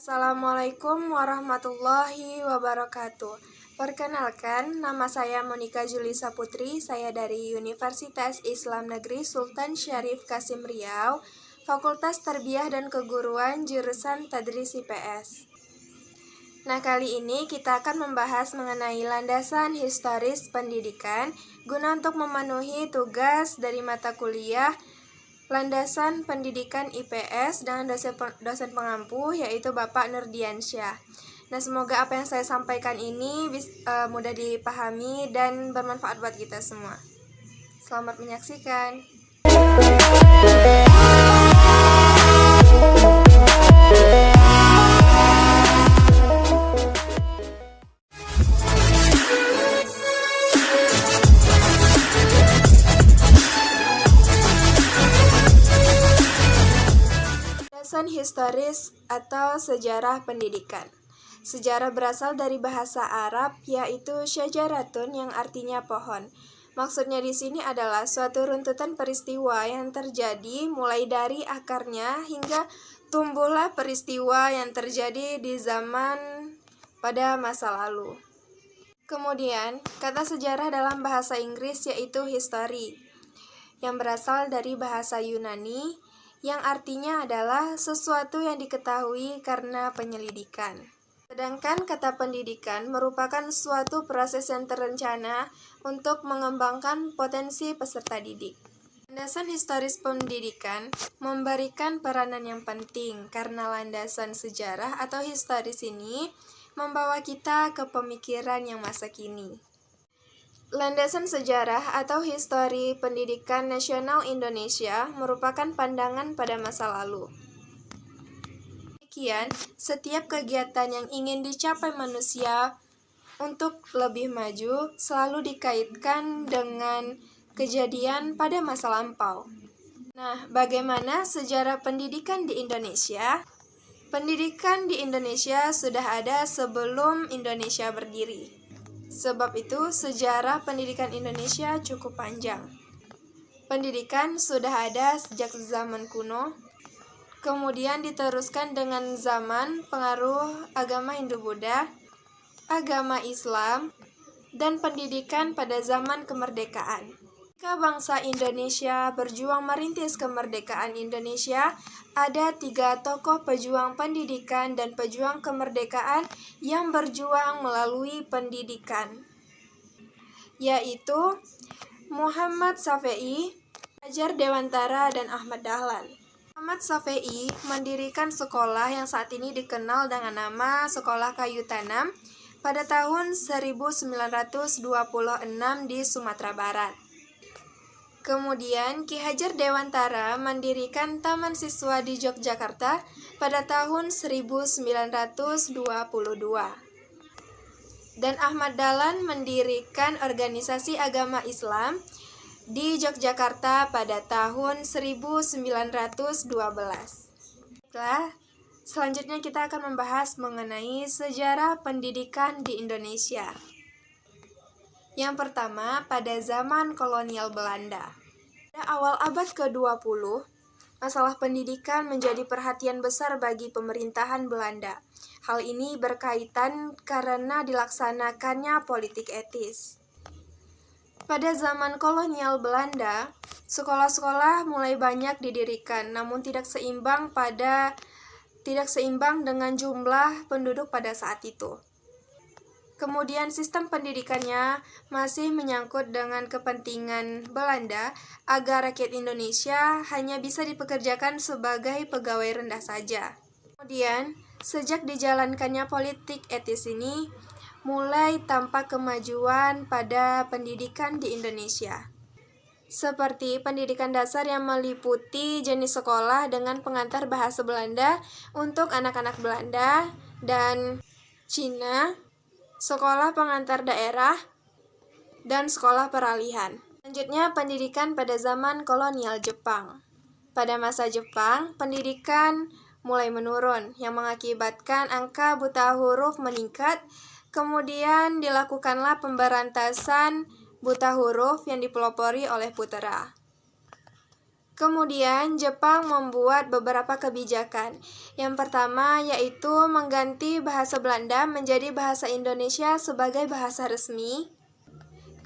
Assalamualaikum warahmatullahi wabarakatuh. Perkenalkan, nama saya Monika Julisa Putri. Saya dari Universitas Islam Negeri Sultan Syarif Kasim Riau, Fakultas Tarbiyah dan Keguruan, jurusan Tadris IPS. Nah, kali ini kita akan membahas mengenai landasan historis pendidikan guna untuk memenuhi tugas dari mata kuliah Landasan Pendidikan IPS dengan dosen pengampu, yaitu Bapak Nurdiansyah. Nah, semoga apa yang saya sampaikan ini mudah dipahami dan bermanfaat buat kita semua. Selamat menyaksikan. Landasan historis atau sejarah pendidikan. Sejarah berasal dari bahasa Arab, yaitu syajaratun, yang artinya pohon. Maksudnya di sini adalah suatu runtutan peristiwa yang terjadi mulai dari akarnya hingga tumbuhlah peristiwa yang terjadi di zaman pada masa lalu. Kemudian, kata sejarah dalam bahasa Inggris yaitu history, yang berasal dari bahasa Yunani, yang artinya adalah sesuatu yang diketahui karena penyelidikan. Sedangkan kata pendidikan merupakan suatu proses yang terencana untuk mengembangkan potensi peserta didik. Landasan historis pendidikan memberikan peranan yang penting karena landasan sejarah atau historis ini membawa kita ke pemikiran yang masa kini. Landasan sejarah atau histori pendidikan nasional Indonesia merupakan pandangan pada masa lalu. Demikian, setiap kegiatan yang ingin dicapai manusia untuk lebih maju selalu dikaitkan dengan kejadian pada masa lampau. Nah, bagaimana sejarah pendidikan di Indonesia? Pendidikan di Indonesia sudah ada sebelum Indonesia berdiri. Sebab itu, sejarah pendidikan Indonesia cukup panjang. Pendidikan sudah ada sejak zaman kuno, kemudian diteruskan dengan zaman pengaruh agama Hindu-Buddha, agama Islam, dan pendidikan pada zaman kemerdekaan. Ketika bangsa Indonesia berjuang merintis kemerdekaan Indonesia, ada 3 tokoh pejuang pendidikan dan pejuang kemerdekaan yang berjuang melalui pendidikan, yaitu Muhammad Syafi'i, Hajar Dewantara, dan Ahmad Dahlan. Muhammad Syafi'i mendirikan sekolah yang saat ini dikenal dengan nama Sekolah Kayu Tanam pada tahun 1926 di Sumatera Barat. Kemudian Ki Hajar Dewantara mendirikan Taman Siswa di Yogyakarta pada tahun 1922. Dan Ahmad Dahlan mendirikan organisasi agama Islam di Yogyakarta pada tahun 1912. Selanjutnya kita akan membahas mengenai sejarah pendidikan di Indonesia. Yang pertama, pada zaman kolonial Belanda. Pada awal abad ke-20, masalah pendidikan menjadi perhatian besar bagi pemerintahan Belanda. Hal ini berkaitan karena dilaksanakannya politik etis. Pada zaman kolonial Belanda, sekolah-sekolah mulai banyak didirikan, namun tidak seimbang dengan jumlah penduduk pada saat itu. Kemudian sistem pendidikannya masih menyangkut dengan kepentingan Belanda agar rakyat Indonesia hanya bisa dipekerjakan sebagai pegawai rendah saja. Kemudian, sejak dijalankannya politik etis ini, mulai tampak kemajuan pada pendidikan di Indonesia. Seperti pendidikan dasar yang meliputi jenis sekolah dengan pengantar bahasa Belanda untuk anak-anak Belanda dan Cina, sekolah pengantar daerah, dan sekolah peralihan. Selanjutnya, pendidikan pada zaman kolonial Jepang. Pada masa Jepang, pendidikan mulai menurun, yang mengakibatkan angka buta huruf meningkat. Kemudian dilakukanlah pemberantasan buta huruf yang dipelopori oleh Putra. Kemudian, Jepang membuat beberapa kebijakan. Yang pertama yaitu mengganti bahasa Belanda menjadi bahasa Indonesia sebagai bahasa resmi.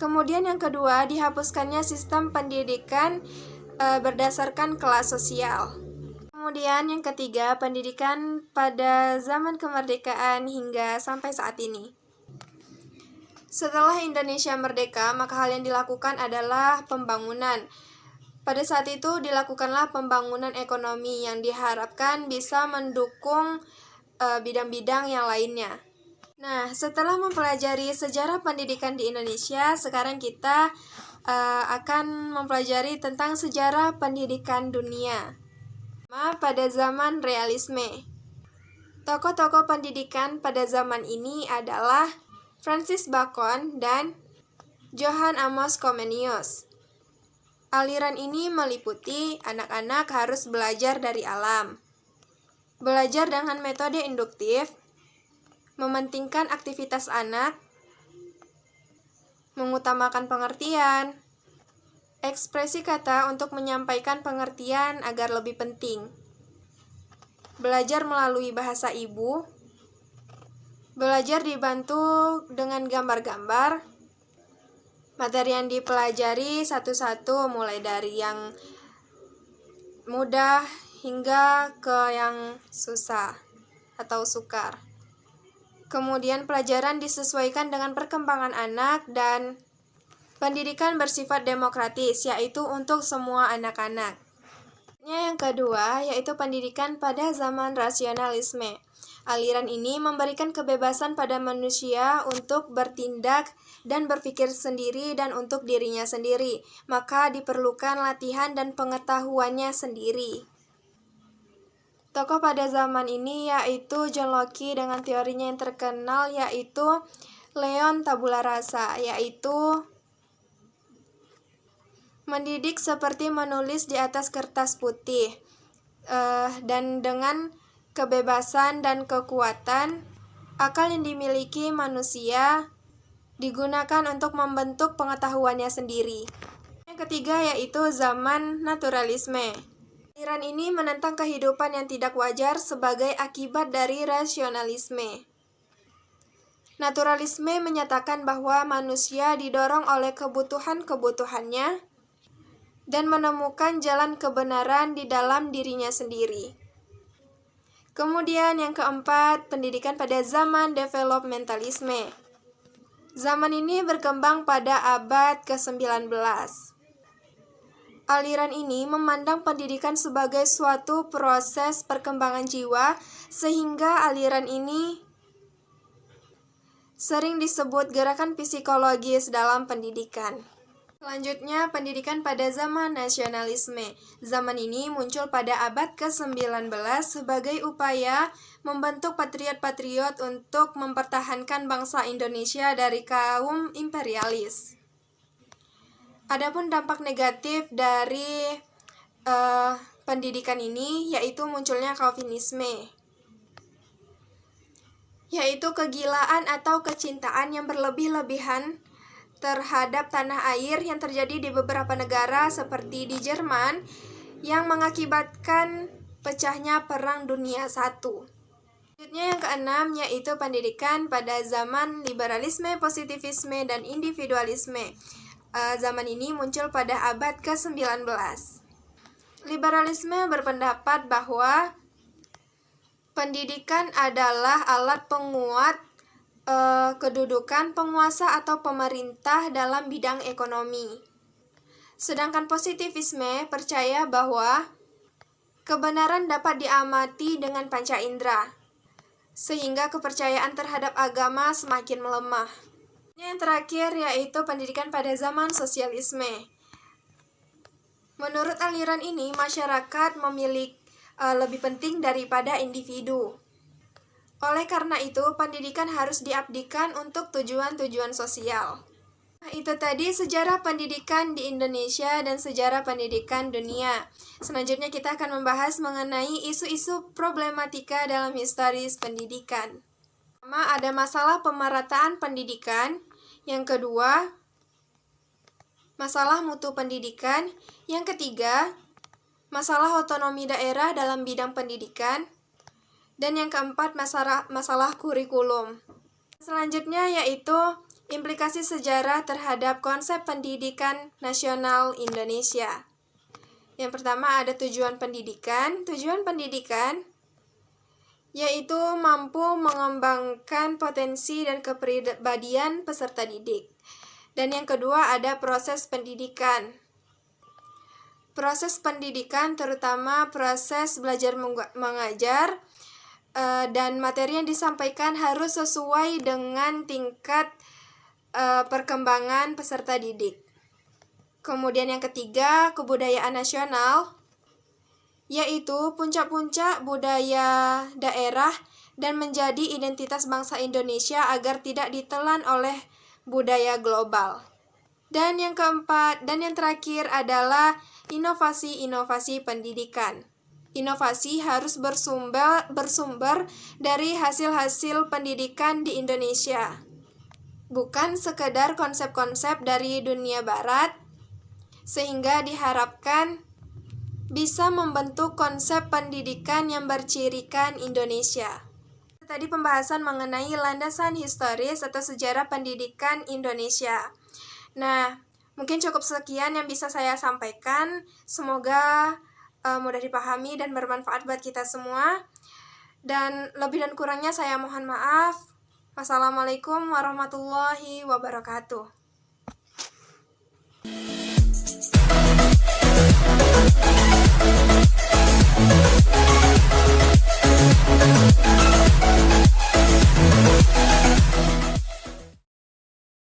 Kemudian yang kedua, dihapuskannya sistem pendidikan berdasarkan kelas sosial. Kemudian yang ketiga, pendidikan pada zaman kemerdekaan hingga sampai saat ini. Setelah Indonesia merdeka, maka hal yang dilakukan adalah pembangunan. Pada saat itu dilakukanlah pembangunan ekonomi yang diharapkan bisa mendukung bidang-bidang yang lainnya. Nah, setelah mempelajari sejarah pendidikan di Indonesia, sekarang kita akan mempelajari tentang sejarah pendidikan dunia. Pada zaman realisme, tokoh-tokoh pendidikan pada zaman ini adalah Francis Bacon dan Johann Amos Comenius. Aliran ini meliputi anak-anak harus belajar dari alam, belajar dengan metode induktif, mementingkan aktivitas anak, mengutamakan pengertian, ekspresi kata untuk menyampaikan pengertian agar lebih penting, belajar melalui bahasa ibu, belajar dibantu dengan gambar-gambar. Materi yang dipelajari satu-satu mulai dari yang mudah hingga ke yang susah atau sukar. Kemudian pelajaran disesuaikan dengan perkembangan anak dan pendidikan bersifat demokratis, yaitu untuk semua anak-anak. Yang kedua yaitu pendidikan pada zaman rasionalisme. Aliran ini memberikan kebebasan pada manusia untuk bertindak dan berpikir sendiri dan untuk dirinya sendiri, maka diperlukan latihan dan pengetahuannya sendiri. Tokoh pada zaman ini yaitu John Locke dengan teorinya yang terkenal yaitu Leon Tabula Rasa, yaitu mendidik seperti menulis di atas kertas putih, dan dengan kebebasan dan kekuatan, akal yang dimiliki manusia digunakan untuk membentuk pengetahuannya sendiri. Yang ketiga yaitu zaman naturalisme. Aliran ini menentang kehidupan yang tidak wajar sebagai akibat dari rasionalisme. Naturalisme menyatakan bahwa manusia didorong oleh kebutuhan-kebutuhannya dan menemukan jalan kebenaran di dalam dirinya sendiri. Kemudian yang keempat, pendidikan pada zaman developmentalisme. Zaman ini berkembang pada abad ke-19. Aliran ini memandang pendidikan sebagai suatu proses perkembangan jiwa, sehingga aliran ini sering disebut gerakan psikologis dalam pendidikan. Selanjutnya, pendidikan pada zaman nasionalisme. Zaman ini muncul pada abad ke-19 sebagai upaya membentuk patriot-patriot untuk mempertahankan bangsa Indonesia dari kaum imperialis. Adapun dampak negatif dari pendidikan ini yaitu munculnya Calvinisme, yaitu kegilaan atau kecintaan yang berlebih-lebihan terhadap tanah air yang terjadi di beberapa negara seperti di Jerman yang mengakibatkan pecahnya Perang Dunia I. Selanjutnya yang keenam yaitu pendidikan pada zaman liberalisme, positivisme, dan individualisme. Zaman ini muncul pada abad ke-19. Liberalisme berpendapat bahwa pendidikan adalah alat penguat kedudukan penguasa atau pemerintah dalam bidang ekonomi. Sedangkan positivisme percaya bahwa kebenaran dapat diamati dengan panca indera, sehingga kepercayaan terhadap agama semakin melemah. Yang terakhir yaitu pendidikan pada zaman sosialisme. Menurut aliran ini, masyarakat memiliki lebih penting daripada individu. Oleh karena itu, pendidikan harus diabdikan untuk tujuan-tujuan sosial. Itu tadi sejarah pendidikan di Indonesia dan sejarah pendidikan dunia. Selanjutnya kita akan membahas mengenai isu-isu problematika dalam historis pendidikan. Pertama, ada masalah pemerataan pendidikan. Yang kedua, masalah mutu pendidikan. Yang ketiga, masalah otonomi daerah dalam bidang pendidikan, dan yang keempat masalah kurikulum. Selanjutnya yaitu implikasi sejarah terhadap konsep pendidikan nasional Indonesia. Yang pertama ada tujuan pendidikan. Tujuan pendidikan yaitu mampu mengembangkan potensi dan kepribadian peserta didik. Dan yang kedua ada proses pendidikan. Proses pendidikan terutama proses belajar mengajar dan materi yang disampaikan harus sesuai dengan tingkat perkembangan peserta didik. Kemudian yang ketiga, kebudayaan nasional, yaitu puncak-puncak budaya daerah dan menjadi identitas bangsa Indonesia agar tidak ditelan oleh budaya global. Dan yang keempat dan yang terakhir adalah inovasi-inovasi pendidikan. Inovasi harus bersumber dari hasil-hasil pendidikan di Indonesia, bukan sekedar konsep-konsep dari dunia barat, sehingga diharapkan bisa membentuk konsep pendidikan yang bercirikan Indonesia. Tadi pembahasan mengenai landasan historis atau sejarah pendidikan Indonesia. Nah, mungkin cukup sekian yang bisa saya sampaikan. Semoga mudah dipahami dan bermanfaat buat kita semua. Dan lebih dan kurangnya saya mohon maaf. Wassalamualaikum warahmatullahi wabarakatuh.